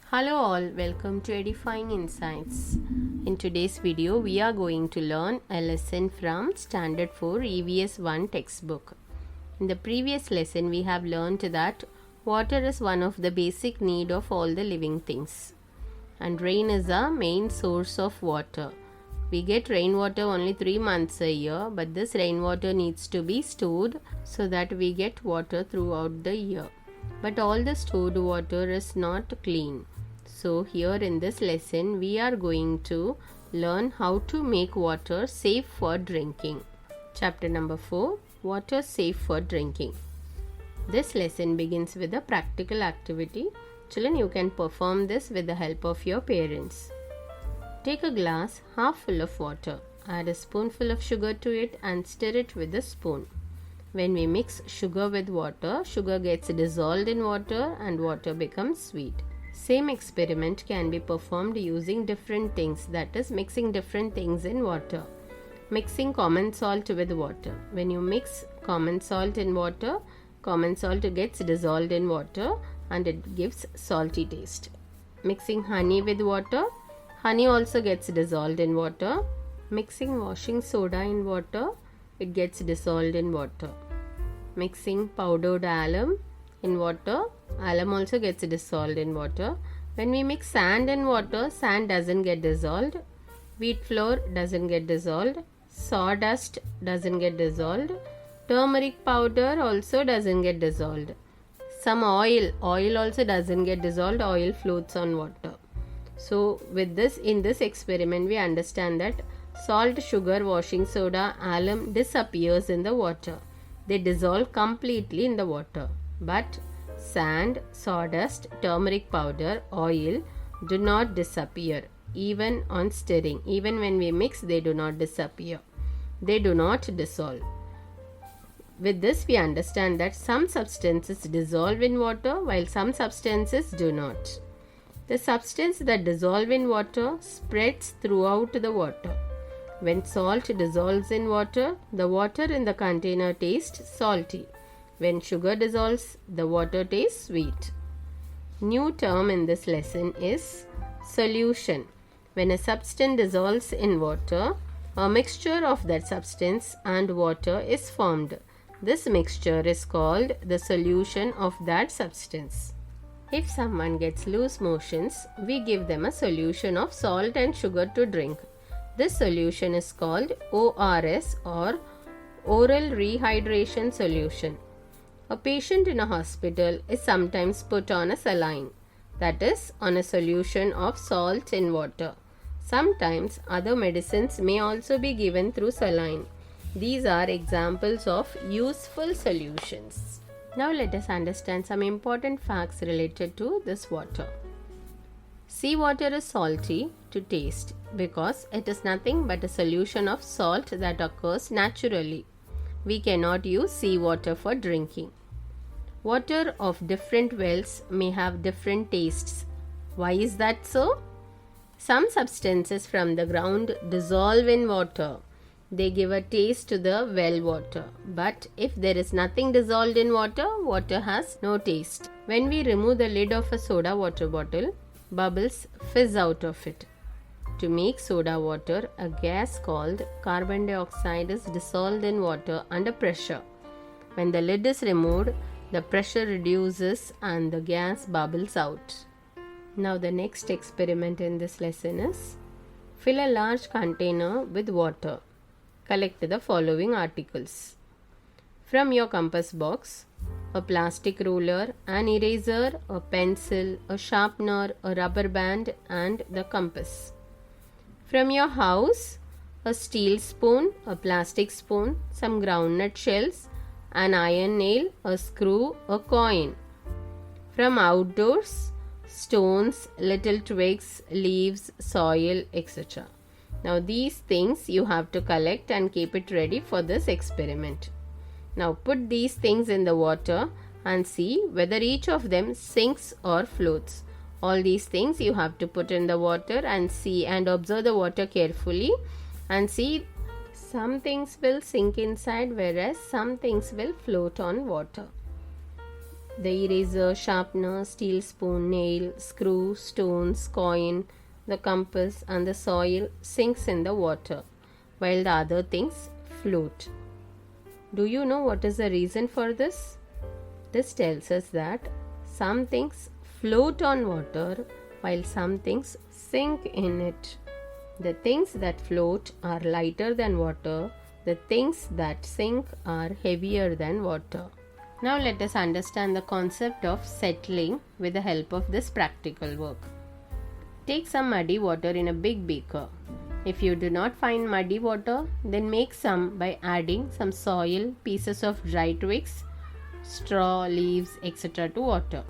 Hello all, welcome to Edifying Insights. In today's video, we are going to learn a lesson from Standard 4 EVS 1 textbook. In the previous lesson, we have learned that water is one of the basic need of all the living things. And rain is a main source of water. We get rainwater only 3 months a year, but this rainwater needs to be stored so that we get water throughout the year. But all the stored water is not clean. So here in this lesson, we are going to learn how to make water safe for drinking. Chapter number 4, Water Safe for Drinking. This lesson begins with a practical activity. Children, you can perform this with the help of your parents. Take a glass half full of water. Add a spoonful of sugar to it and stir it with a spoon. When we mix sugar with water, sugar gets dissolved in water and water becomes sweet. Same experiment can be performed using different things, that is mixing different things in water. Mixing common salt with water. When you mix common salt in water, common salt gets dissolved in water and it gives salty taste. Mixing honey with water, honey also gets dissolved in water. Mixing washing soda in water, it gets dissolved in water. Mixing powdered alum in water, alum also gets dissolved in water. When we mix sand in water, sand doesn't get dissolved. Wheat flour doesn't get dissolved. Sawdust doesn't get dissolved. Turmeric powder also doesn't get dissolved. Some oil also doesn't get dissolved. Oil floats on water. So with this, in this experiment, we understand that salt, sugar, washing soda, alum disappears in the water. They dissolve completely in the water. But sand, sawdust, turmeric powder, oil do not disappear even on stirring. Even when we mix, they do not disappear. They do not dissolve. With this, we understand that some substances dissolve in water while some substances do not. The substance that dissolves in water spreads throughout the water. When salt dissolves in water, the water in the container tastes salty. When sugar dissolves, the water tastes sweet. New term in this lesson is solution. When a substance dissolves in water, a mixture of that substance and water is formed. This mixture is called the solution of that substance. If someone gets loose motions, we give them a solution of salt and sugar to drink. This solution is called ORS or oral rehydration solution. A patient in a hospital is sometimes put on a saline, that is, on a solution of salt in water. Sometimes other medicines may also be given through saline. These are examples of useful solutions. Now let us understand some important facts related to this water. Seawater is salty to taste because it is nothing but a solution of salt that occurs naturally. We cannot use seawater for drinking. Water of different wells may have different tastes. Why is that so? Some substances from the ground dissolve in water. They give a taste to the well water. But if there is nothing dissolved in water, water has no taste. When we remove the lid of a soda water bottle, bubbles fizz out of it. To make soda water, a gas called carbon dioxide is dissolved in water under pressure. When the lid is removed, the pressure reduces and the gas bubbles out. Now the next experiment in this lesson is fill a large container with water. Collect the following articles. From your compass box, a plastic ruler, an eraser, a pencil, a sharpener, a rubber band and the compass. From your house, a steel spoon, a plastic spoon, some groundnut shells, an iron nail, a screw, a coin. From outdoors, stones, little twigs, leaves, soil, etc. Now these things you have to collect and keep it ready for this experiment. Now put these things in the water and see whether each of them sinks or floats. All these things you have to put in the water and see and observe the water carefully and see Some things will sink inside, whereas some things will float on water. The eraser, sharpener, steel spoon, nail, screw, stones, coin, the compass and the soil sinks in the water, while the other things float. Do you know what is the reason for this? This tells us that some things float on water while some things sink in it. The things that float are lighter than water. The things that sink are heavier than water. Now let us understand the concept of settling with the help of this practical work. Take some muddy water in a big beaker. If you do not find muddy water, then make some by adding some soil, pieces of dry twigs, straw, leaves, etc. to water.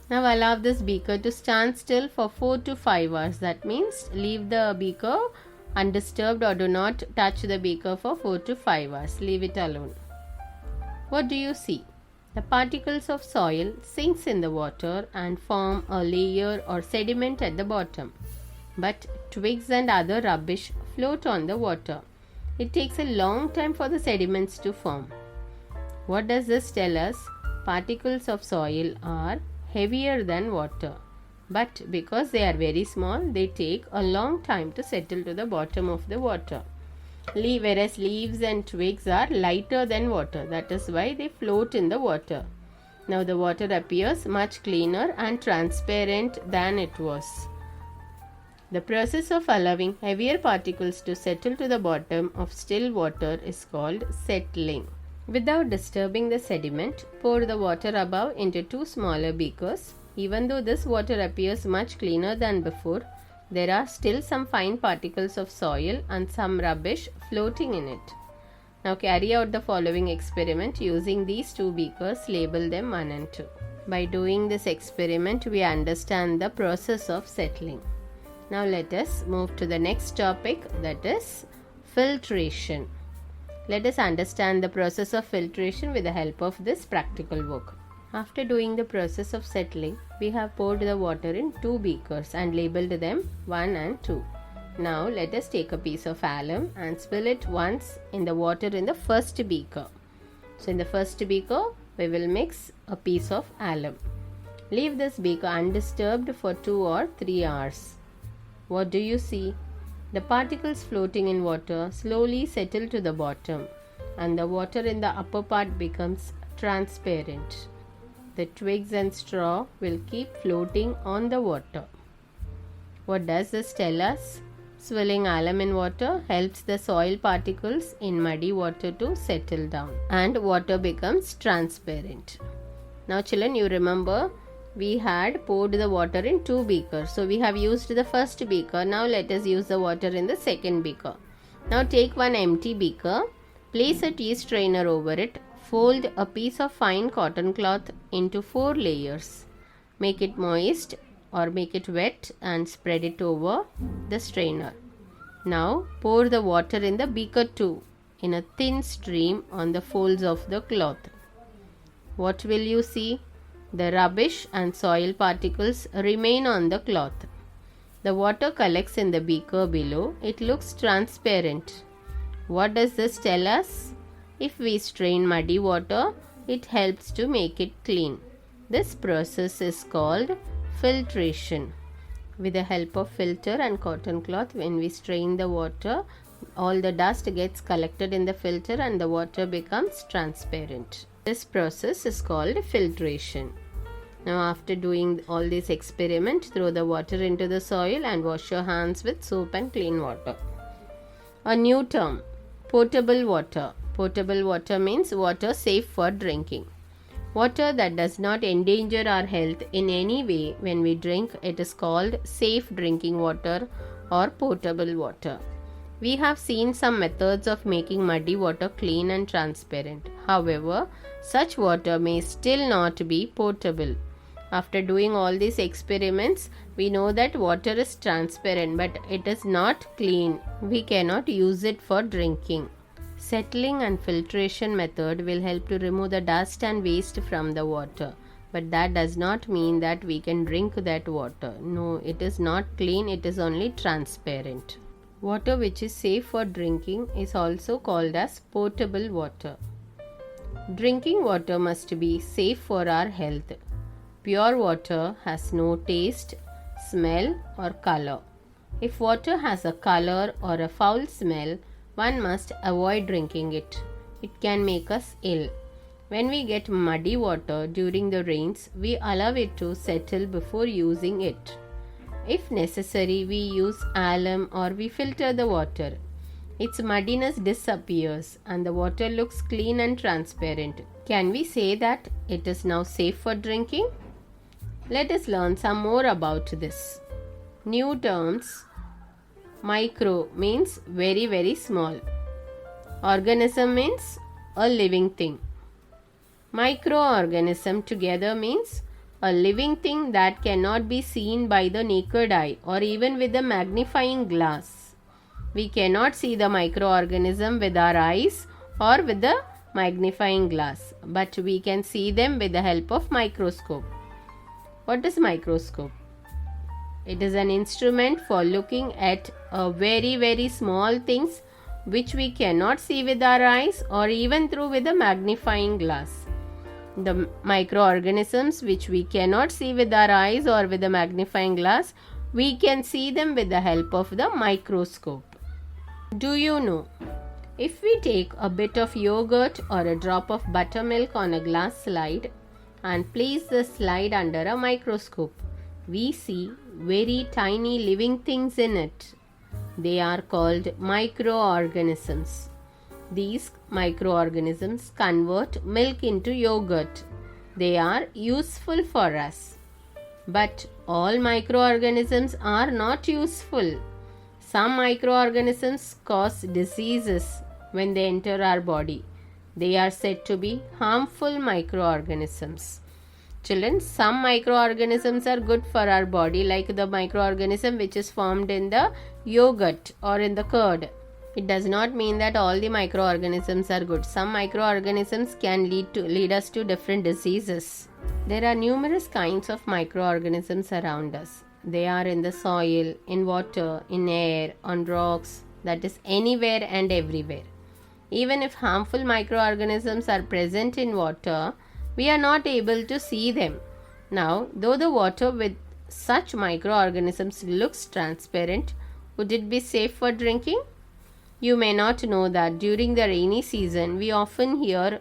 Now allow this beaker to stand still for 4 to 5 hours. That means leave the beaker undisturbed or do not touch the beaker for 4 to 5 hours. Leave it alone. What do you see? The particles of soil sinks in the water and form a layer or sediment at the bottom. But twigs and other rubbish float on the water. It takes a long time for the sediments to form. What does this tell us? Particles of soil are heavier than water. But because they are very small, they take a long time to settle to the bottom of the water. Whereas leaves and twigs are lighter than water. That is why they float in the water. Now the water appears much cleaner and transparent than it was. The process of allowing heavier particles to settle to the bottom of still water is called settling. Without disturbing the sediment, pour the water above into 2 smaller beakers. Even though this water appears much cleaner than before, there are still some fine particles of soil and some rubbish floating in it. Now carry out the following experiment using these 2 beakers. Label them 1 and 2. By doing this experiment, we understand the process of settling. Now let us move to the next topic, that is filtration. Let us understand the process of filtration with the help of this practical work. After doing the process of settling, we have poured the water in 2 beakers and labeled them 1 and 2. Now let us take a piece of alum and spill it once in the water in the first beaker. So in the first beaker, we will mix a piece of alum. Leave this beaker undisturbed for 2 or 3 hours. What do you see? The particles floating in water slowly settle to the bottom and the water in the upper part becomes transparent. The twigs and straw will keep floating on the water. What does this tell us? Swilling alum in water helps the soil particles in muddy water to settle down and water becomes transparent. Now children, you remember we had poured the water in 2 beakers. So we have used the first beaker. Now let us use the water in the second beaker. Now take one empty beaker, place a tea strainer over it. Fold a piece of fine cotton cloth into 4 layers. Make it moist or make it wet and spread it over the strainer. Now pour the water in the beaker 2 in a thin stream on the folds of the cloth. What will you see? The rubbish and soil particles remain on the cloth. The water collects in the beaker below. It looks transparent. What does this tell us? If we strain muddy water, it helps to make it clean. This process is called filtration. With the help of filter and cotton cloth, when we strain the water, all the dust gets collected in the filter and the water becomes transparent. This process is called filtration. Now after doing all this experiment, throw the water into the soil and wash your hands with soap and clean water. A new term, potable water. Potable water means water safe for drinking. Water that does not endanger our health in any way when we drink, it is called safe drinking water or potable water. We have seen some methods of making muddy water clean and transparent. However, such water may still not be potable. After doing all these experiments, we know that water is transparent, but it is not clean. We cannot use it for drinking. Settling and filtration method will help to remove the dust and waste from the water. But that does not mean that we can drink that water. No, it is not clean, it is only transparent. Water which is safe for drinking is also called as potable water. Drinking water must be safe for our health. Pure water has no taste, smell or color. If water has a color or a foul smell, one must avoid drinking it. It can make us ill. When we get muddy water during the rains, we allow it to settle before using it. If necessary, we use alum or we filter the water. Its muddiness disappears and the water looks clean and transparent. Can we say that it is now safe for drinking? Let us learn some more about this. New terms. Micro means very small. Organism means a living thing. Microorganism together means a living thing that cannot be seen by the naked eye or even with a magnifying glass. We cannot see the microorganism with our eyes or with the magnifying glass, but we can see them with the help of microscope. What is microscope? It is an instrument for looking at very small things which we cannot see with our eyes or even through with a magnifying glass. The microorganisms which we cannot see with our eyes or with a magnifying glass, we can see them with the help of the microscope. Do you know? If we take a bit of yogurt or a drop of buttermilk on a glass slide and place the slide under a microscope, we see very tiny living things in it. They are called microorganisms. These microorganisms convert milk into yogurt. They are useful for us. But all microorganisms are not useful. Some microorganisms cause diseases when they enter our body. They are said to be harmful microorganisms. Children, some microorganisms are good for our body, like the microorganism which is formed in the yogurt or in the curd. It does not mean that all the microorganisms are good. Some microorganisms can lead us to different diseases. There are numerous kinds of microorganisms around us. They are in the soil, in water, in air, on rocks, that is anywhere and everywhere. Even if harmful microorganisms are present in water, we are not able to see them. Now, though the water with such microorganisms looks transparent, would it be safe for drinking? You may not know that during the rainy season, we often hear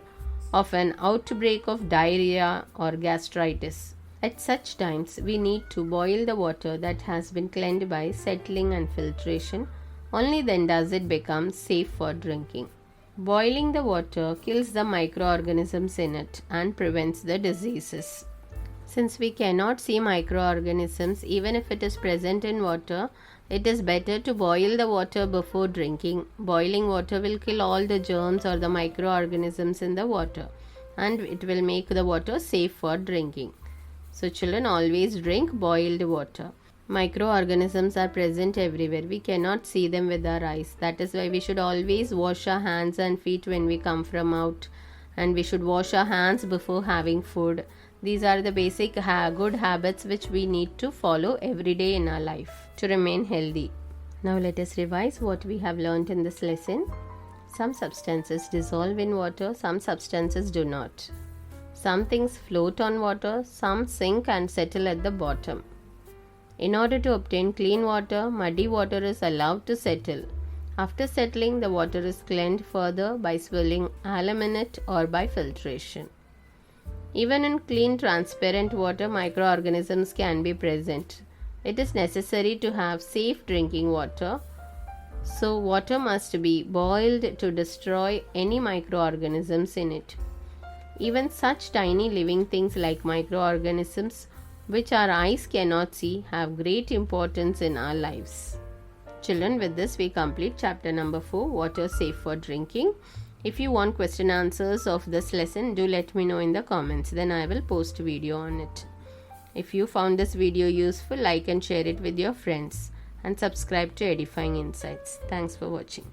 of an outbreak of diarrhea or gastritis. At such times, we need to boil the water that has been cleansed by settling and filtration. Only then does it become safe for drinking. Boiling the water kills the microorganisms in it and prevents the diseases. Since we cannot see microorganisms even if it is present in water, it is better to boil the water before drinking. Boiling water will kill all the germs or the microorganisms in the water, and it will make the water safe for drinking. So children, always drink boiled water. Microorganisms are present everywhere. We cannot see them with our eyes. That is why we should always wash our hands and feet when we come from out, and we should wash our hands before having food. These are the basic good habits which we need to follow every day in our life to remain healthy. Now let us revise what we have learnt in this lesson. Some substances dissolve in water, some substances do not. Some things float on water, some sink and settle at the bottom. In order to obtain clean water, muddy water is allowed to settle. After settling, the water is cleansed further by swirling alum in it or by filtration. Even in clean, transparent water, microorganisms can be present. It is necessary to have safe drinking water. So, water must be boiled to destroy any microorganisms in it. Even such tiny living things like microorganisms, which our eyes cannot see, have great importance in our lives. Children, with this we complete chapter number 4, Water Safe for Drinking. If you want question answers of this lesson, do let me know in the comments. Then I will post a video on it. If you found this video useful, like and share it with your friends. And subscribe to Edifying Insights. Thanks for watching.